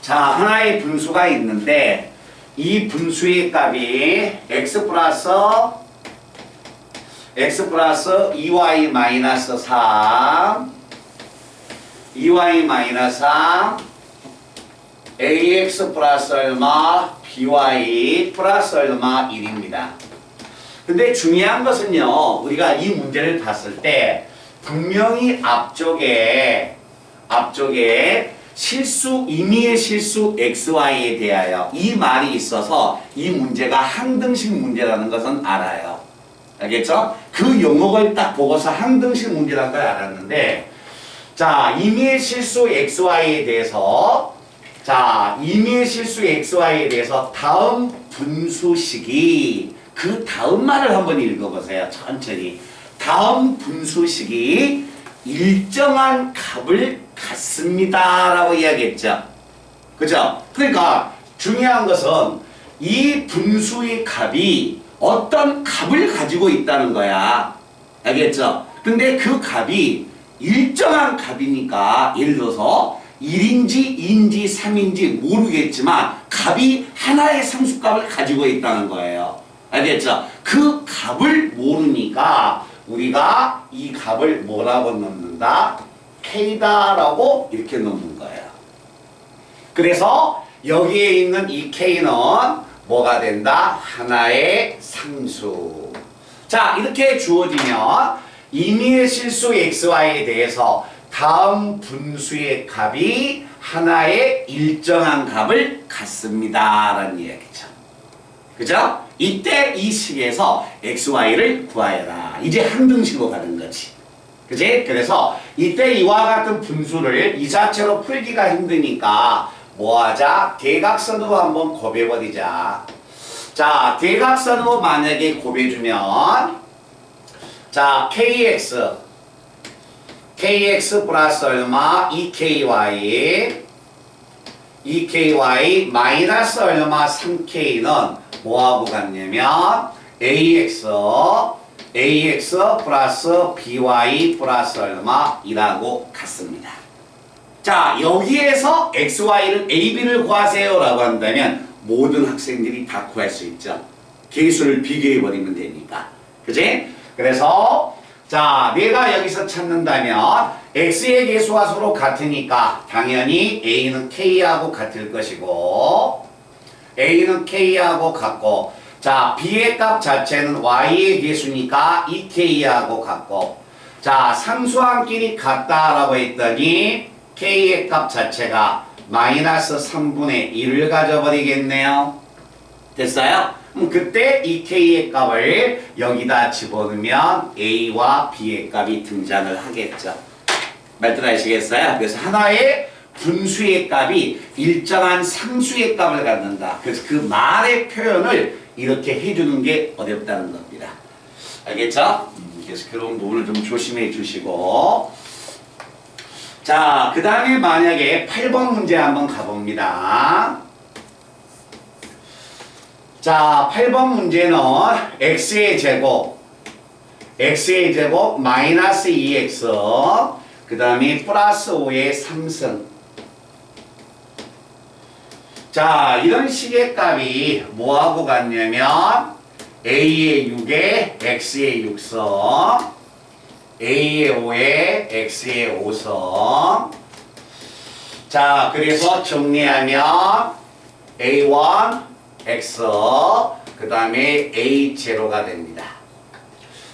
자, 하나의 분수가 있는데 이 분수의 값이 x 플러스 2y 마이너스 3 2y 마이너스 3 ax 플러스 얼마 by 플러스 얼마 1입니다. 근데 중요한 것은요, 우리가 이 문제를 봤을 때 분명히 앞쪽에 임의의 실수 xy에 대하여 이 말이 있어서 이 문제가 항등식 문제라는 것은 알아요. 알겠죠? 그 용어를 딱 보고서 항등식 문제라는 걸 알았는데, 자, 임의의 실수 xy에 대해서 다음 분수식이 그 다음 말을 한번 읽어보세요. 천천히. 다음 분수식이 일정한 값을 갖습니다 라고 이야기했죠. 그죠? 그러니까 중요한 것은 이 분수의 값이 어떤 값을 가지고 있다는 거야. 알겠죠? 근데 그 값이 일정한 값이니까, 예를 들어서 1인지 2인지 3인지 모르겠지만 값이 하나의 상수값을 가지고 있다는 거예요. 알겠죠? 그 값을 모르니까 우리가 이 값을 뭐라고 넣는다? K다라고 이렇게 넣는 거예요. 그래서 여기에 있는 이 K는 뭐가 된다? 하나의 상수. 자, 이렇게 주어지면 임의의 실수 xy에 대해서 다음 분수의 값이 하나의 일정한 값을 갖습니다 라는 이야기죠. 그죠? 이때 이 식에서 xy를 구하여라. 이제 항등식으로 가는 거지. 그지? 그래서 이때 이와 같은 분수를 이 자체로 풀기가 힘드니까 뭐 하자? 대각선으로 한번 곱해버리자. 자, 대각선으로 만약에 곱해주면, 자, kx 플러스 얼마? 2ky 마이너스 얼마? 3k는 뭐하고 같냐면 ax 플러스 by 플러스 얼마? 이라고 같습니다. 자, 여기에서 xy를 ab를 구하세요 라고 한다면 모든 학생들이 다 구할 수 있죠. 계수를 비교해버리면 되니까. 그치? 그래서 자, 내가 여기서 찾는다면 x의 계수가 서로 같으니까 당연히 a는 k하고 같을 것이고, a는 k하고 같고, 자, b의 값 자체는 y의 계수니까 2k하고 같고, 자, 상수항끼리 같다라고 했더니 k의 값 자체가 마이너스 3분의 1을 가져버리겠네요. 됐어요? 그때 이 k의 값을 여기다 집어넣으면 a와 b의 값이 등장을 하겠죠. 말들 하시겠어요? 그래서 하나의 분수의 값이 일정한 상수의 값을 갖는다. 그래서 그 말의 표현을 이렇게 해주는 게 어렵다는 겁니다. 알겠죠? 그래서 그런 부분을 좀 조심해 주시고, 자, 그 다음에 만약에 8번 문제 한번 가봅니다. 자, 8번 문제는 x의 제곱 마이너스 2x 그 다음에 플러스 5의 3승. 자, 이런 식의 값이 뭐하고 같냐면 a의 6에 x의 6성, a의 5에 x의 5성. 자, 그래서 정리하면 a1 x 그 다음에 a0가 됩니다.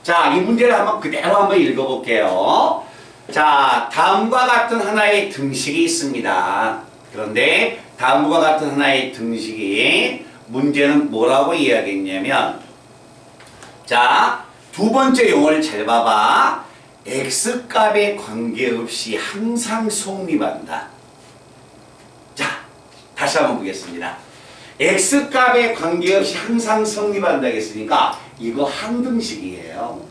자, 이 문제를 한번 그대로 한번 읽어볼게요. 자, 다음과 같은 하나의 등식이 있습니다. 그런데 다음과 같은 하나의 등식이 문제는 뭐라고 이야기했냐면, 자, 두 번째 용어를 잘 봐봐. x값에 관계없이 항상 성립한다. 자, 다시 한번 보겠습니다. x값에 관계없이 항상 성립한다 했으니까 이거 항등식이에요.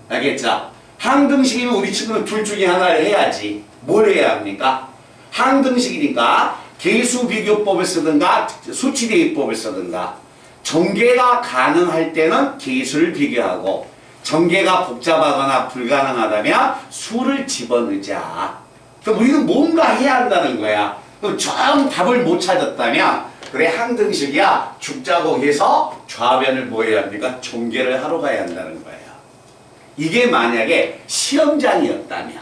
알겠죠? 항등식이면 우리 친구는 둘 중에 하나를 해야지. 뭘 해야 합니까? 항등식이니까 계수비교법을 쓰든가 수치대입법을 쓰든가, 전개가 가능할 때는 계수를 비교하고, 전개가 복잡하거나 불가능하다면 수를 집어넣자. 그럼 우리는 뭔가 해야 한다는 거야. 그럼 정 답을 못 찾았다면 그래 항등식이야 죽자고 해서 좌변을 뭐 해야 합니까? 전개를 하러 가야 한다는 거예요. 이게 만약에 시험장이었다면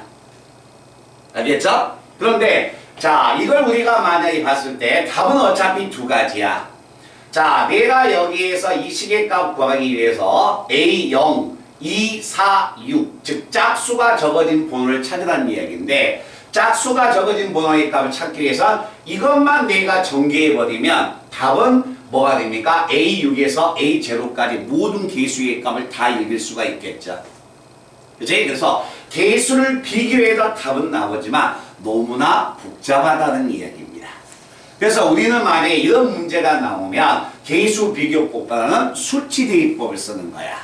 알겠죠? 그런데 자 이걸 우리가 만약에 봤을 때 답은 어차피 두 가지야. 자 내가 여기에서 이 시계값 구하기 위해서 A0, 2, 4, 6 즉 짝수가 적어진 번호를 찾으라는 이야기인데 짝수가 적어진 번호의 값을 찾기 위해서 이것만 내가 전개해버리면 답은 뭐가 됩니까? A6에서 A0까지 모든 개수의 값을 다 읽을 수가 있겠죠. 그치? 그래서 개수를 비교해도 답은 나오지만 너무나 복잡하다는 이야기입니다. 그래서 우리는 만약에 이런 문제가 나오면 개수 비교법보다는 수치 대입법을 쓰는 거야.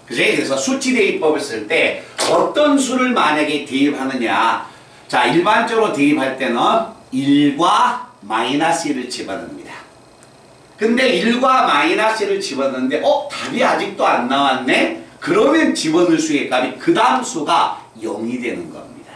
그치? 그래서 수치 대입법을 쓸 때 어떤 수를 만약에 대입하느냐. 자, 일반적으로 대입할 때는 1과 마이너스 1을 집어넣습니다. 근데 1과 마이너스 1을 집어넣는데 답이 아직도 안 나왔네? 그러면 집어넣을 수의 값이 그 다음 수가 0이 되는 겁니다.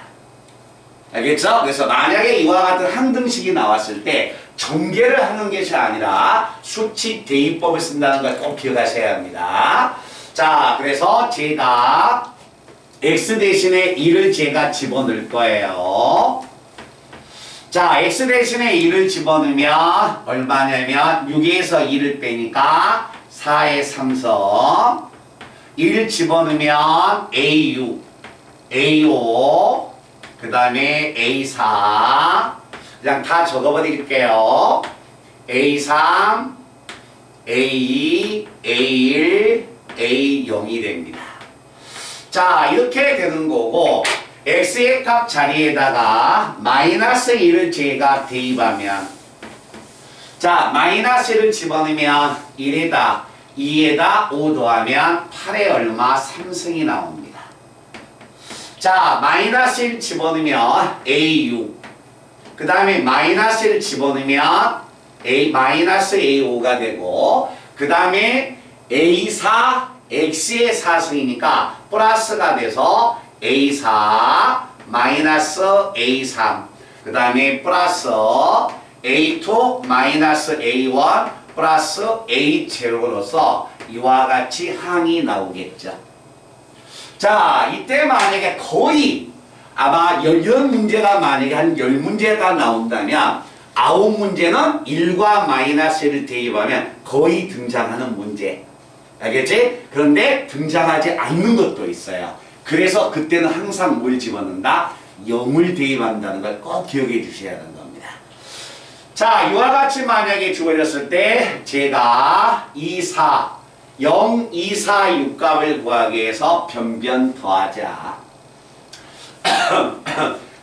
알겠죠? 그래서 만약에 이와 같은 항등식이 나왔을 때 전개를 하는 것이 아니라 수치 대입법을 쓴다는 걸 꼭 기억하셔야 합니다. 자, 그래서 제가 x 대신에 2를 제가 집어넣을 거예요. 자, x 대신에 2를 집어넣으면 얼마냐면 6에서 2를 빼니까 4의 3성 1 집어넣으면 A6, A5, 그 다음에 A4 그냥 다 적어버릴게요. A3, A2, A1, A0이 됩니다. 자, 이렇게 되는 거고 x의 값 자리에다가 마이너스 1을 제가 대입하면 자, 마이너스 1을 집어넣으면 1에다 2에다 5 더하면 8에 얼마? 3승이 나옵니다. 자, 마이너스 1 집어넣으면 A6 그 다음에 마이너스 1 집어넣으면 마이너스 A5가 되고 그 다음에 A4 x의 4승이니까 플러스가 돼서 A4 마이너스 A3 그 다음에 플러스 A2 마이너스 A1 플러스 A0으로서 이와 같이 항이 나오겠죠. 자, 이때 만약에 거의 아마 이런 문제가 만약에 한 10문제가 나온다면 9문제는 1과 마이너스 1을 대입하면 거의 등장하는 문제. 알겠지? 그런데 등장하지 않는 것도 있어요. 그래서 그때는 항상 뭘 집어넣는다? 0을 대입한다는 걸 꼭 기억해 주셔야 하는 겁니다. 자, 이와 같이 만약에 주어졌을 때 제가 2, 4, 0, 2, 4, 6 값을 구하기 위해서 변변 더하자.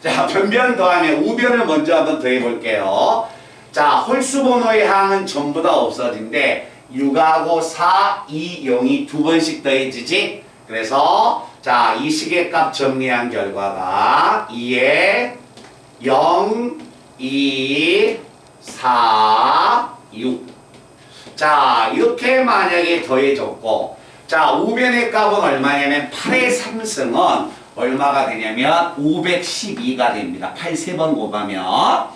자, 변변 더하면 우변을 먼저 한번 더해볼게요. 자, 홀수 번호의 항은 전부 다 없어진대. 6하고 4, 2, 0이 두 번씩 더해지지? 그래서 자, 이 시계값 정리한 결과가 2에 0, 2, 4, 6. 자, 이렇게 만약에 더해졌고 자, 우변의 값은 얼마냐면 8의 3승은 얼마가 되냐면 512가 됩니다. 8 3번 곱하면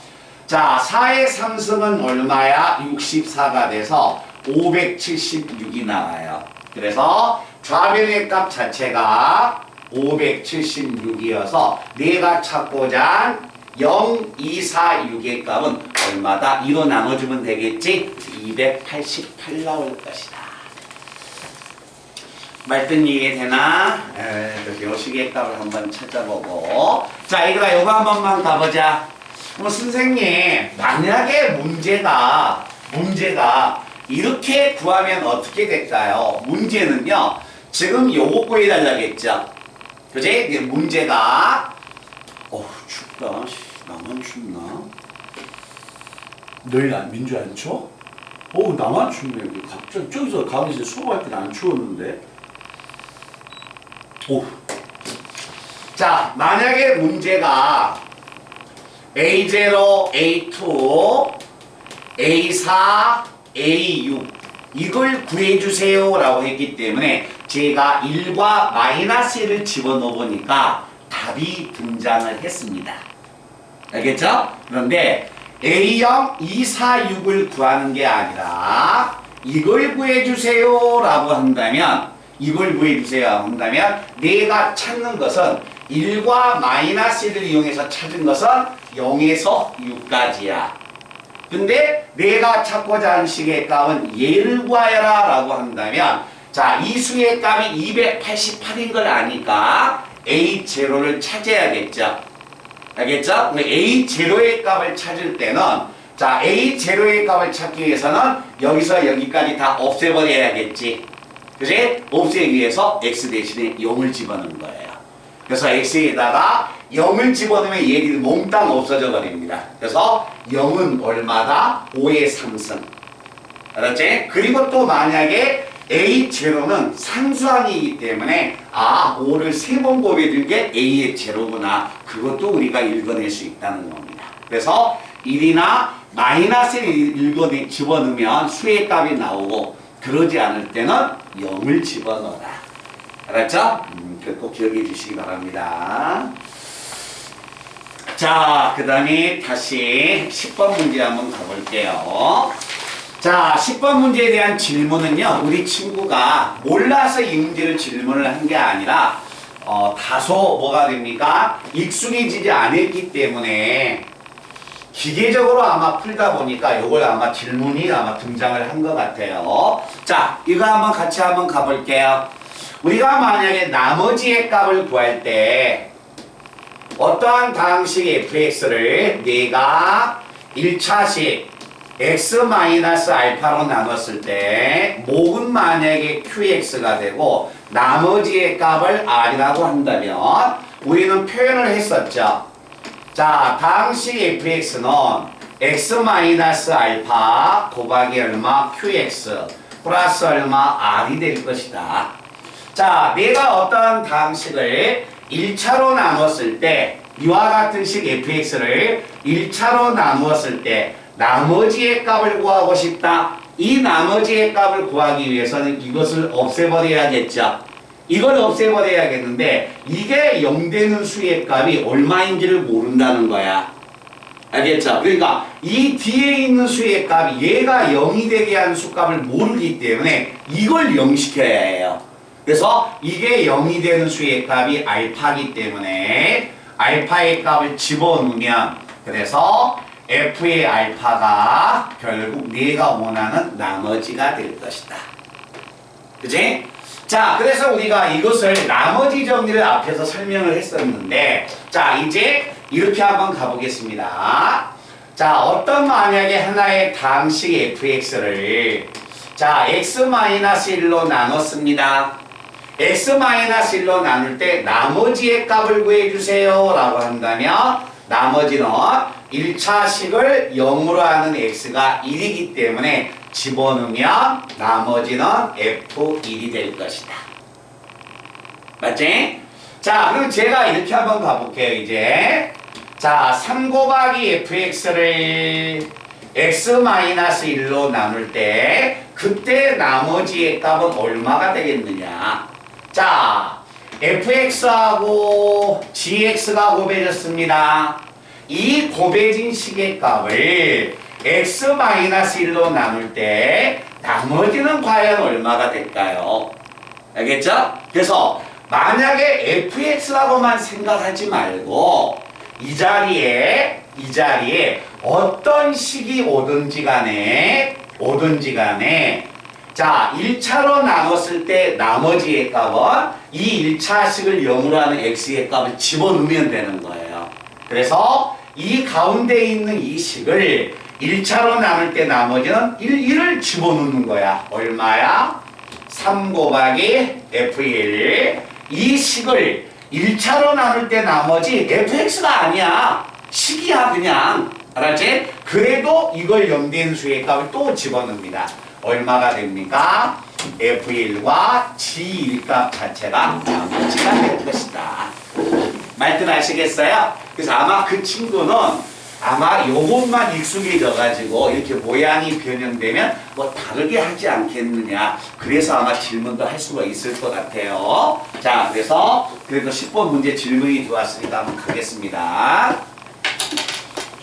자, 4의 3승은 얼마야? 64가 돼서 576이 나와요. 그래서 좌변의 값 자체가 576이어서 내가 찾고자 한 0, 2, 4, 6의 값은 얼마다? 2로 나눠주면 되겠지? 288 나올 것이다. 말든 이해되나? 요 시계 값을 한번 찾아보고 자, 얘들아 요거 한 번만 가보자. 선생님 만약에 문제가 이렇게 구하면 어떻게 될까요? 문제는요 지금 요거 구해달라겠죠. 그지? 문제가 춥다. 나만 춥나? 너희 민주 안 추워? 나만 춥네. 갑자기 저기서 강의실 수업할 때는 안 추웠는데. 자, 만약에 문제가 A0, A2, A4, A6 이걸 구해주세요 라고 했기 때문에 제가 1과 마이너스 1을 집어넣어 보니까 답이 등장을 했습니다. 알겠죠? 그런데 A0, 2, 4, 6을 구하는 게 아니라 이걸 구해주세요 라고 한다면 이걸 구해주세요 한다면 내가 찾는 것은 1과 마이너스 1을 이용해서 찾은 것은 0에서 6까지야. 근데 내가 찾고자 하는 식의 값은 얘를 구하여라 라고 한다면 자, 이 수의 값이 288인 걸 아니까 A0를 찾아야겠죠. 알겠죠? A0의 값을 찾을 때는 자, A0의 값을 찾기 위해서는 여기서 여기까지 다 없애버려야겠지. 그치? 없애기 위해서 X 대신에 0을 집어넣는 거예요. 그래서 X에다가 0을 집어넣으면 얘들이 몽땅 없어져 버립니다. 그래서 0은 얼마다? 5의 3승. 알았지? 그리고 또 만약에 A0는 상수항이기 때문에 5를 3번 곱해준 게 A의 제로구나. 그것도 우리가 읽어낼 수 있다는 겁니다. 그래서 1이나 마이너스를 집어넣으면 수의 값이 나오고 그러지 않을 때는 0을 집어넣어라. 알았죠? 꼭 기억해 주시기 바랍니다. 자, 그 다음에 다시 10번 문제 한번 가볼게요. 자, 10번 문제에 대한 질문은요, 우리 친구가 몰라서 이 문제를 질문을 한 게 아니라, 다소 뭐가 됩니까? 익숙해지지 않았기 때문에, 기계적으로 아마 풀다 보니까 이걸 아마 질문이 아마 등장을 한 것 같아요. 자, 이거 한번 같이 한번 가볼게요. 우리가 만약에 나머지의 값을 구할 때, 어떠한 다항식 fx를 내가 1차식 x-알파로 나눴을 때 목은 만약에 qx가 되고 나머지의 값을 r이라고 한다면 우리는 표현을 했었죠. 자, 다항식 fx는 x-알파 곱하기 얼마 qx 플러스 얼마 r이 될 것이다. 자, 내가 어떤 다항식을 1차로 나눴을 때 이와 같은 식 fx를 1차로 나누었을 때 나머지의 값을 구하고 싶다. 이 나머지의 값을 구하기 위해서는 이것을 없애버려야겠죠. 이걸 없애버려야겠는데 이게 0 되는 수의 값이 얼마인지를 모른다는 거야. 알겠죠? 그러니까 이 뒤에 있는 수의 값이 얘가 0이 되게 하는 수값을 모르기 때문에 이걸 0 시켜야 해요. 그래서 이게 0이 되는 수의 값이 알파이기 때문에 알파의 값을 집어넣으면 그래서 f의 알파가 결국 내가 원하는 나머지가 될 것이다. 그치? 자, 그래서 우리가 이것을 나머지 정리를 앞에서 설명을 했었는데 자, 이제 이렇게 한번 가보겠습니다. 자, 어떤 만약에 하나의 다항식 fx를 자, x-1로 나눴습니다. x-1로 나눌 때 나머지의 값을 구해주세요 라고 한다면 나머지는 1차식을 0으로 하는 x가 1이기 때문에 집어넣으면 나머지는 f1이 될 것이다. 맞지? 자, 그럼 제가 이렇게 한번 가볼게요, 이제. 자, 3 곱하기 fx를 x-1로 나눌 때 그때 나머지의 값은 얼마가 되겠느냐? 자, fx하고 gx가 곱해졌습니다. 이 곱해진 식의 값을 x-1로 나눌 때 나머지는 과연 얼마가 될까요? 알겠죠? 그래서 만약에 fx라고만 생각하지 말고 이 자리에 어떤 식이 오든지 간에 자, 1차로 나눴을 때 나머지의 값은 이 1차식을 0으로 하는 x의 값을 집어넣으면 되는 거예요. 그래서 이 가운데 있는 이 식을 1차로 나눌 때 나머지는 1을 집어넣는 거야. 얼마야? 3 곱하기 f1. 이 식을 1차로 나눌 때 나머지 fx가 아니야. 식이야 그냥. 알았지? 그래도 이걸 0 된 수의 값을 또 집어넣습니다. 얼마가 됩니까? f1과 g1 값 자체가 나머지가 될 것이다. 말뜻 아시겠어요? 그래서 아마 그 친구는 아마 요것만 익숙해져가지고 이렇게 모양이 변형되면 뭐 다르게 하지 않겠느냐. 그래서 아마 질문도 할 수가 있을 것 같아요. 자, 그래서 그래도 10번 문제 질문이 들어왔으니까 한번 가겠습니다.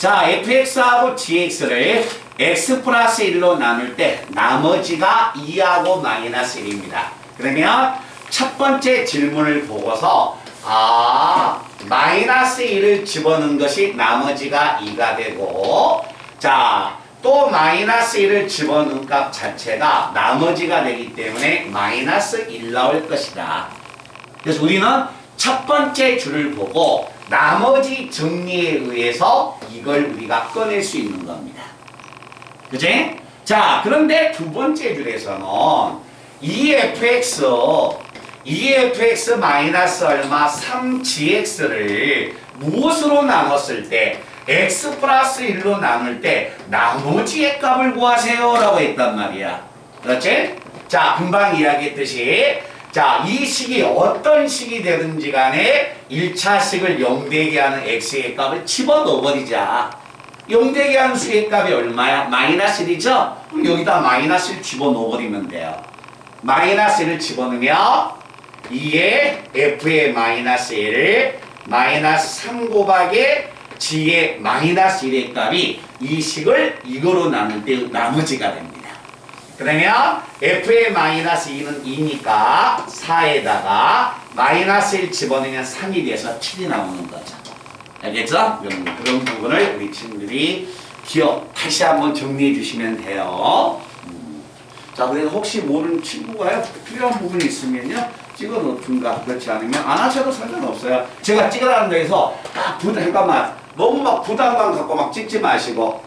자, fx하고 gx를 x 플러스 1로 나눌 때 나머지가 2하고 마이너스 1입니다. 그러면 첫 번째 질문을 보고서 마이너스 1을 집어넣은 것이 나머지가 2가 되고, 자, 또 마이너스 1을 집어넣은 값 자체가 나머지가 되기 때문에 마이너스 1 나올 것이다. 그래서 우리는 첫 번째 줄을 보고 나머지 정리에 의해서 이걸 우리가 꺼낼 수 있는 겁니다. 그치? 자, 그런데 두 번째 줄에서는 2fx 마이너스 얼마 3gx를 무엇으로 나눴을 때 x 플러스 1로 나눌 때 나머지의 값을 구하세요 라고 했단 말이야. 그렇지? 자, 금방 이야기했듯이 자, 이 식이 어떤 식이 되든지 간에 1차 식을 0되게 하는 x의 값을 집어넣어버리자. 0되게 하는 수의 값이 얼마야? 마이너스 1이죠? 그럼 여기다 마이너스 1 집어넣어버리면 돼요. 마이너스 1을 집어넣으면 2의 f의 마이너스 1을 마이너스 3 곱하기 g의 마이너스 1의 값이 이 식을 이거로 나눌 때 나머지가 됩니다. 그러면 f의 마이너스 2는 2니까 4에다가 마이너스 1 집어넣으면 3이 돼서 7이 나오는 거죠. 알겠죠? 그런 부분을 우리 친구들이 다시 한번 정리해 주시면 돼요. 자, 그래서 혹시 모르는 친구가 필요한 부분이 있으면요, 찍어 놓든가, 그렇지 않으면 안 하셔도 상관없어요. 제가 찍으라는 데에서 잠깐만, 너무 막 부담감 갖고 막 찍지 마시고,